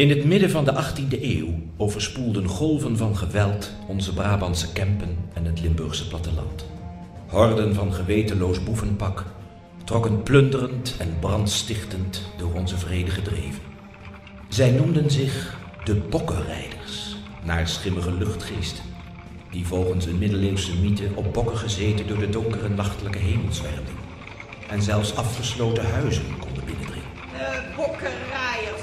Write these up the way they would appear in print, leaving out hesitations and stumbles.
In het midden van de 18e eeuw overspoelden golven van geweld onze Brabantse kempen en het Limburgse platteland. Horden van gewetenloos boevenpak trokken plunderend en brandstichtend door onze vrede gedreven. Zij noemden zich de bokkenrijders, naar schimmige luchtgeesten, die volgens een middeleeuwse mythe op bokken gezeten door de donkere nachtelijke hemel zwermden en zelfs afgesloten huizen konden binnendringen. Bokkenrijders,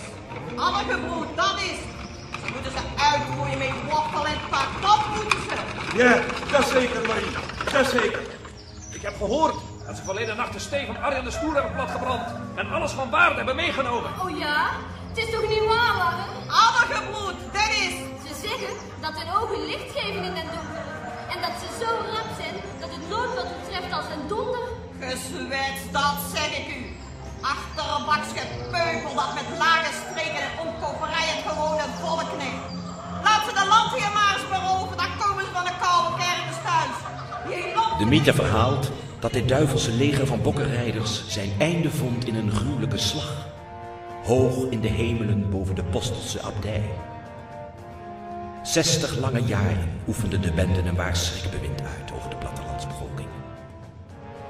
alle gebroed, dat is. Ze moeten ze uitroeien met wortel en tak, dat moeten ze. Ja, dat zeker, Marie, dat zeker. Ik heb gehoord dat ze verleden nacht de stee van Arjan de Stoer hebben platgebrand en alles van waarde hebben meegenomen. Oh ja? Het is toch niet waar, Warren? Alle gebroed, dat is. Ze zeggen dat hun ogen licht geven in den donker. En dat ze zo rap zijn dat het noodlot betreft als een donder. Gezwets, dat zeg ik u. Achterbaks gepeupel dat met lage streken en omkoperij het gewone volk neemt. Laat ze de landheer maar eens beroven, dan komen ze van de koude kermis thuis. De mythe verhaalt dat dit duivelse leger van bokkenrijders zijn einde vond in een gruwelijke slag, hoog in de hemelen boven de Postelse abdij. 60 lange jaren oefenden de benden een waar schrikbewind uit over de plattelandsbevolking.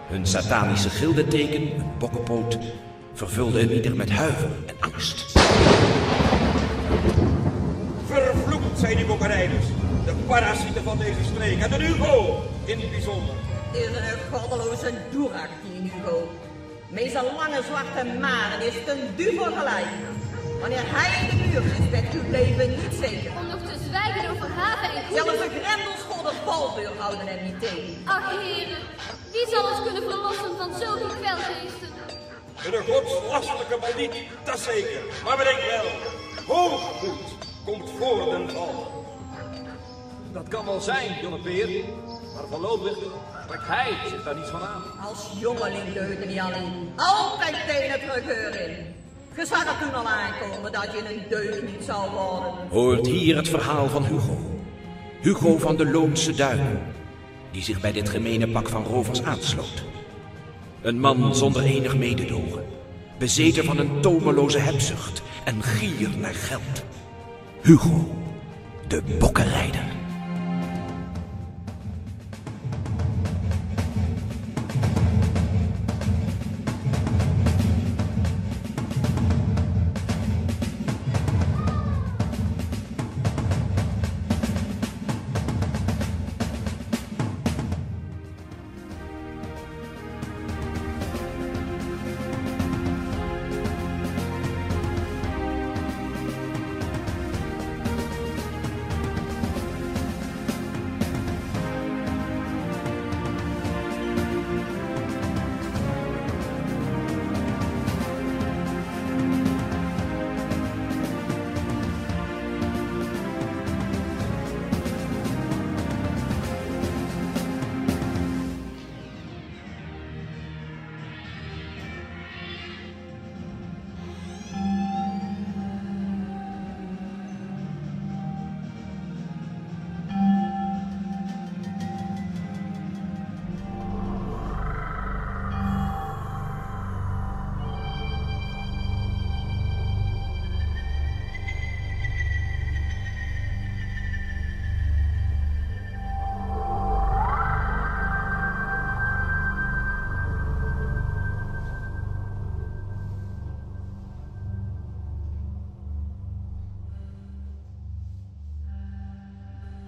Hun satanische gildenteken, een bokkenpoot, vervulde een ieder met huiver en angst. Vervloekt zijn die bokkenrijders, de parasieten van deze streek en de Hugo in het bijzonder. Is een goddeloze doerak, die Hugo. Met zijn lange zwarte maren is het een duvel gelijk. Wanneer hij in de buurt is, bent uw leven niet zeker. Om nog te zwijgen over haven en goederen. Zelfs de grendelschotten Valburg houden hem niet tegen. Ach heren, wie zal ons kunnen verlossen van zulke kwelgeesten? Een godslastelijke bandiet, dat zeker. Maar bedenk wel, hoogmoed komt voor den val. Dat kan wel zijn, jonge peer, maar voorlopig trekt hij zich daar niets van aan. Als jongeling deugde niet alleen. Altijd tegen het regeur in. Je zag het toen al aankomen dat je een deugd niet zou worden. Hoort hier het verhaal van Hugo. Hugo van de Loonse Duinen, die zich bij dit gemene pak van rovers aansloot. Een man zonder enig mededogen, bezeten van een tomeloze hebzucht en gier naar geld. Hugo, de bokkenrijder.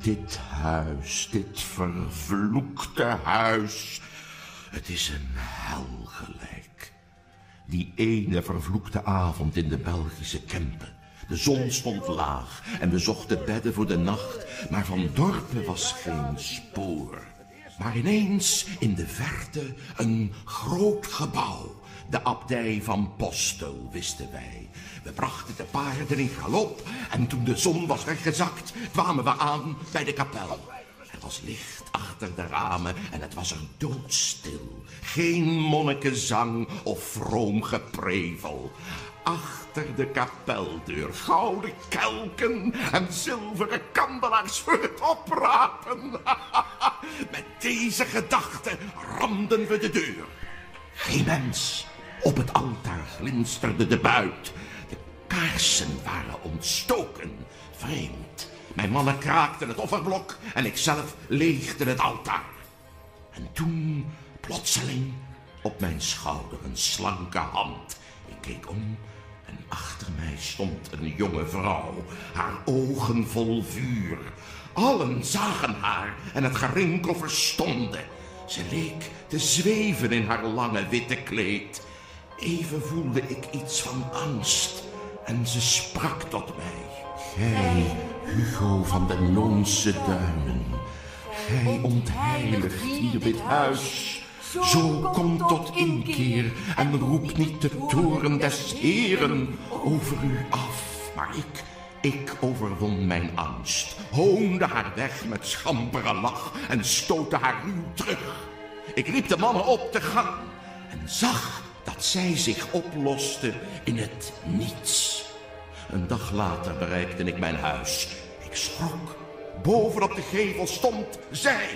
Dit huis, dit vervloekte huis, het is een hel gelijk. Die ene vervloekte avond in de Belgische Kempen. De zon stond laag en we zochten bedden voor de nacht, maar van dorpen was geen spoor. Maar ineens in de verte een groot gebouw. De abdij van Postel, wisten wij. We brachten de paarden in galop en toen de zon was weggezakt, kwamen we aan bij de kapel. Er was licht achter de ramen en het was er doodstil. Geen monnikenzang of vroom geprevel. Achter de kapeldeur gouden kelken en zilveren kandelaars voor het oprapen. Met deze gedachte ramden we de deur. Geen mens. Op het altaar glinsterde de buit. De kaarsen waren ontstoken. Vreemd. Mijn mannen kraakten het offerblok en ikzelf leegde het altaar. En toen, plotseling, op mijn schouder een slanke hand. Ik keek om en achter mij stond een jonge vrouw, haar ogen vol vuur. Allen zagen haar en het gerinkel verstomde. Ze leek te zweven in haar lange witte kleed. Even voelde ik iets van angst en ze sprak tot mij. Gij, Hugo van de Loonse Duinen, gij ontheiligt hier dit huis. Zo kom tot inkeer en roep niet de toorn des Heeren over u af. Maar ik overwon mijn angst, hoonde haar weg met schampere lach en stootte haar ruw terug. Ik riep de mannen op te gaan en zag dat zij zich oploste in het niets. Een dag later bereikte ik mijn huis. Ik schrok. Bovenop de gevel stond zij,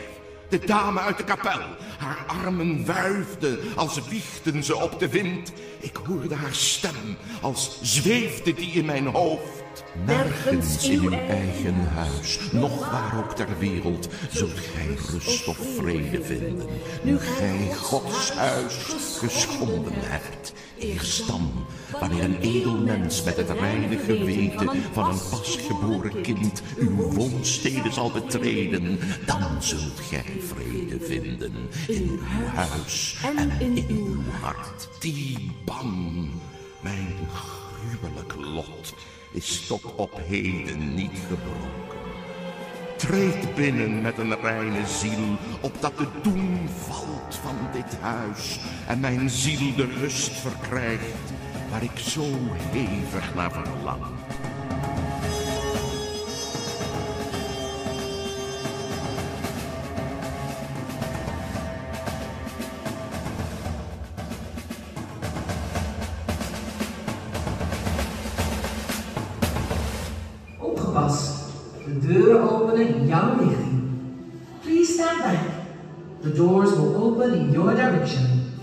de dame uit de kapel. Haar armen wuifden als wiegden ze op de wind. Ik hoorde haar stem als zweefde die in mijn hoofd. Nergens in uw eigen huis, noch waar ook ter wereld, zult gij rust of vrede vinden, nu gij Gods huis geschonden hebt. Eerst dan, wanneer een edel mens met het reine geweten van een pasgeboren kind uw woonstede zal betreden, dan zult gij vrede vinden in uw huis en in uw hart. Die ban, mijn gruwelijk lot, is tot op heden niet gebroken. Treed binnen met een reine ziel, opdat de doem valt van dit huis en mijn ziel de rust verkrijgt waar ik zo hevig naar verlang. The deuren openen in jouw richting. Please stand back. The doors will open in your direction.